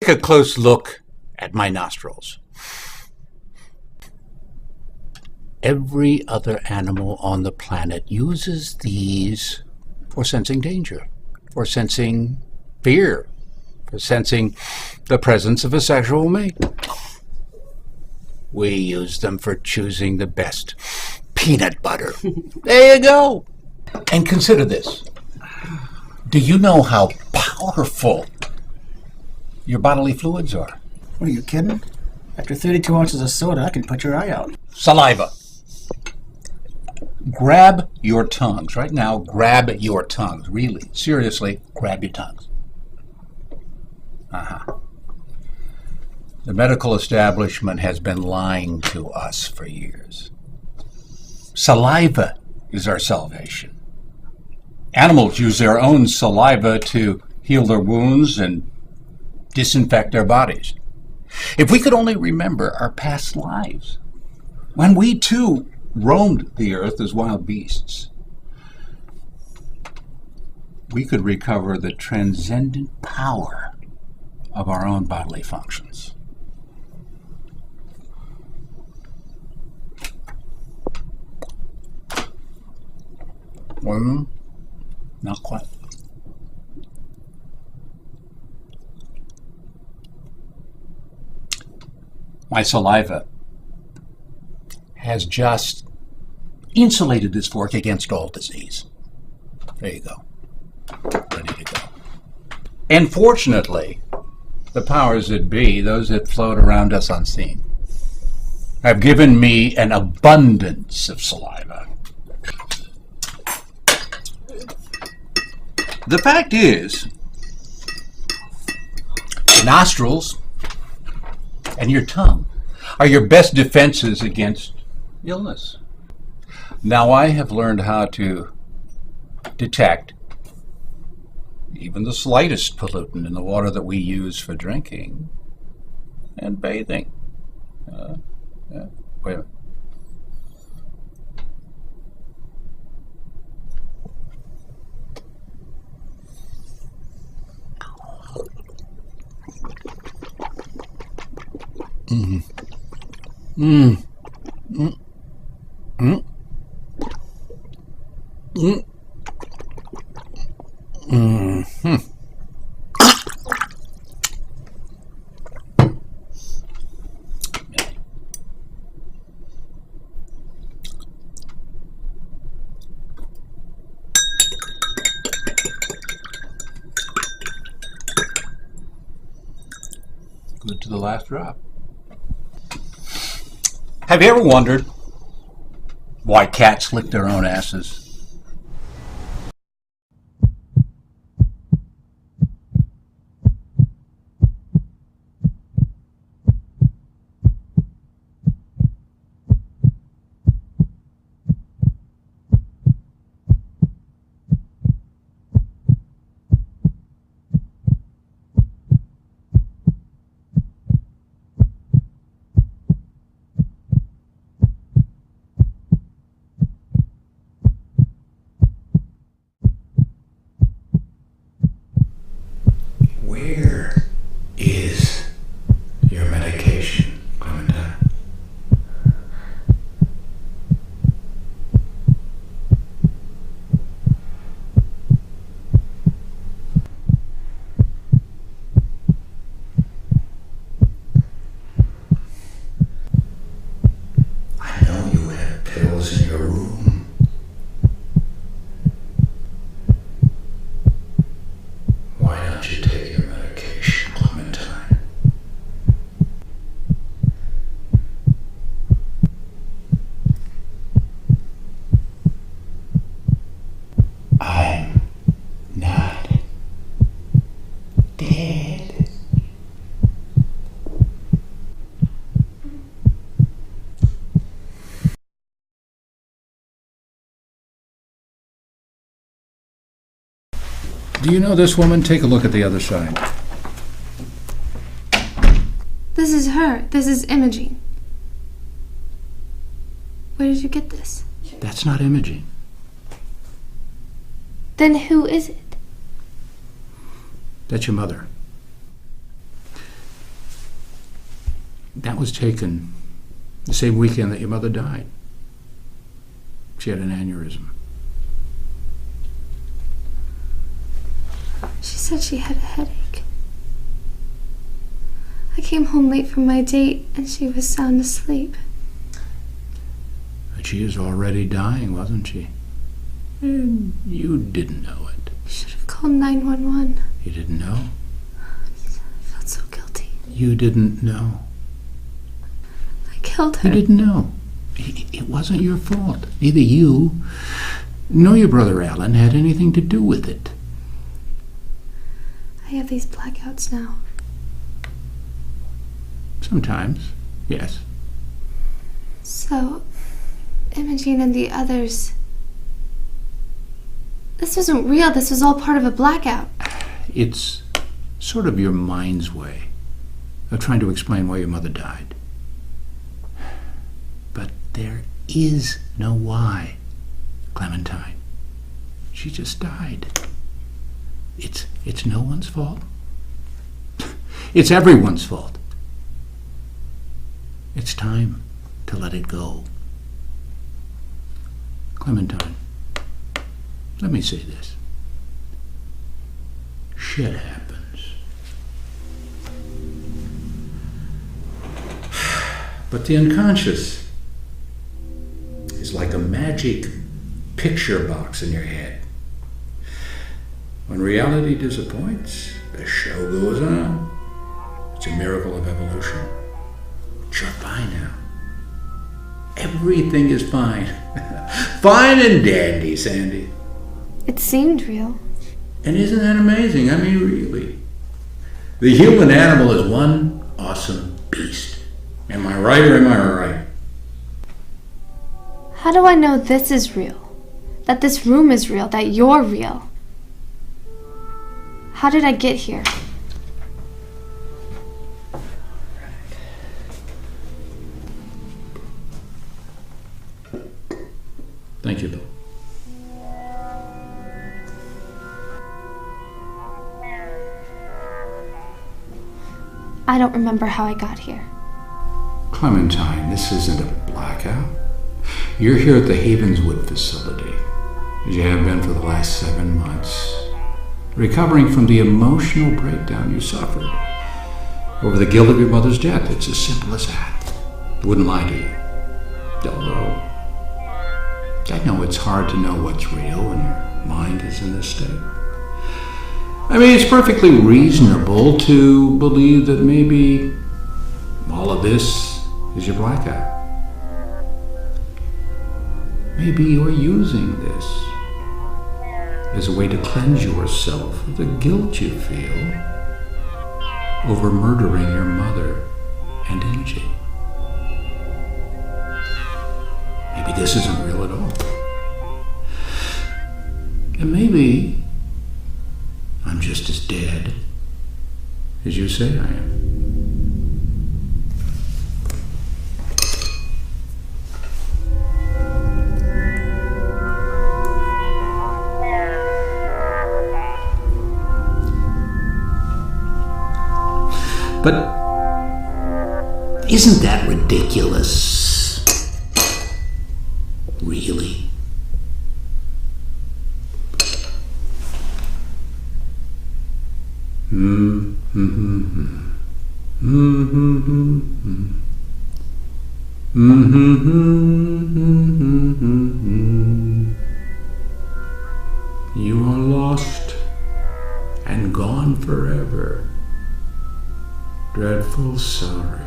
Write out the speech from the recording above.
Take a close look at my nostrils. Every other animal on the planet uses these for sensing danger, for sensing fear, for sensing the presence of a sexual mate. We use them for choosing the best peanut butter. There you go. And consider this. Do you know how powerful your bodily fluids are? What, are you kidding? After 32 ounces of soda, I can put your eye out. Saliva. Grab your tongues. Right now, grab your tongues. Really, seriously, grab your tongues. The medical establishment has been lying to us for years. Saliva is our salvation. Animals use their own saliva to heal their wounds and disinfect their bodies. If we could only remember our past lives, when we too roamed the earth as wild beasts, we could recover the transcendent power of our own bodily functions. Well, not quite. My saliva has just insulated this fork against all disease. There you go. Ready to go. And fortunately, the powers that be, those that float around us unseen, have given me an abundance of saliva. The fact is, your nostrils and your tongue are your best defenses against illness. Now I have learned how to detect even the slightest pollutant in the water that we use for drinking and bathing. Wait a minute. Good to the last drop. Have you ever wondered why cats lick their own asses? Where is your medication, Clementine? I know you have pills in your room. Why don't you take your medication, Clementine? I'm not dead. Do you know this woman? Take a look at the other side. This is her. This is Imogene. Where did you get this? That's not Imogene. Then who is it? That's your mother. that was taken the same weekend that your mother died. She had an aneurysm. She said she had a headache. I came home late from my date and she was sound asleep. But she was already dying, wasn't she? And you didn't know it. You should have called 911. You didn't know? I felt so guilty. You didn't know. I killed her. You didn't know. It wasn't your fault. Neither you nor your brother Alan had anything to do with it. I have these blackouts now. Sometimes, yes. So, Imogene and the others... This wasn't real. This was all part of a blackout. It's sort of your mind's way of trying to explain why your mother died. But there is no why, Clementine. She just died. It's no one's fault. It's everyone's fault. It's time to let it go. Clementine, let me say this. Shit happens. But the unconscious is like a magic picture box in your head. When reality disappoints, the show goes on. It's a miracle of evolution. But you're fine now. Everything is fine. Fine and dandy, Sandy. It seemed real. And isn't that amazing? I mean, really. The human animal is one awesome beast. Am I right or am I right? How do I know this is real? That this room is real? That you're real? How did I get here? Thank you, Bill. I don't remember how I got here. Clementine, this isn't a blackout. You're here at the Havenswood facility, as you have been for the last 7 months, recovering from the emotional breakdown you suffered over the guilt of your mother's death. It's as simple as that. I wouldn't lie to you. Although, I know it's hard to know what's real when your mind is in this state. I mean, it's perfectly reasonable to believe that maybe all of this is your blackout. Maybe you're using this as a way to cleanse yourself of the guilt you feel over murdering your mother and Imogen. Maybe this isn't real at all. And maybe I'm just as dead as you say I am. But isn't that ridiculous? Really? You are lost and gone forever. Dreadful sorry.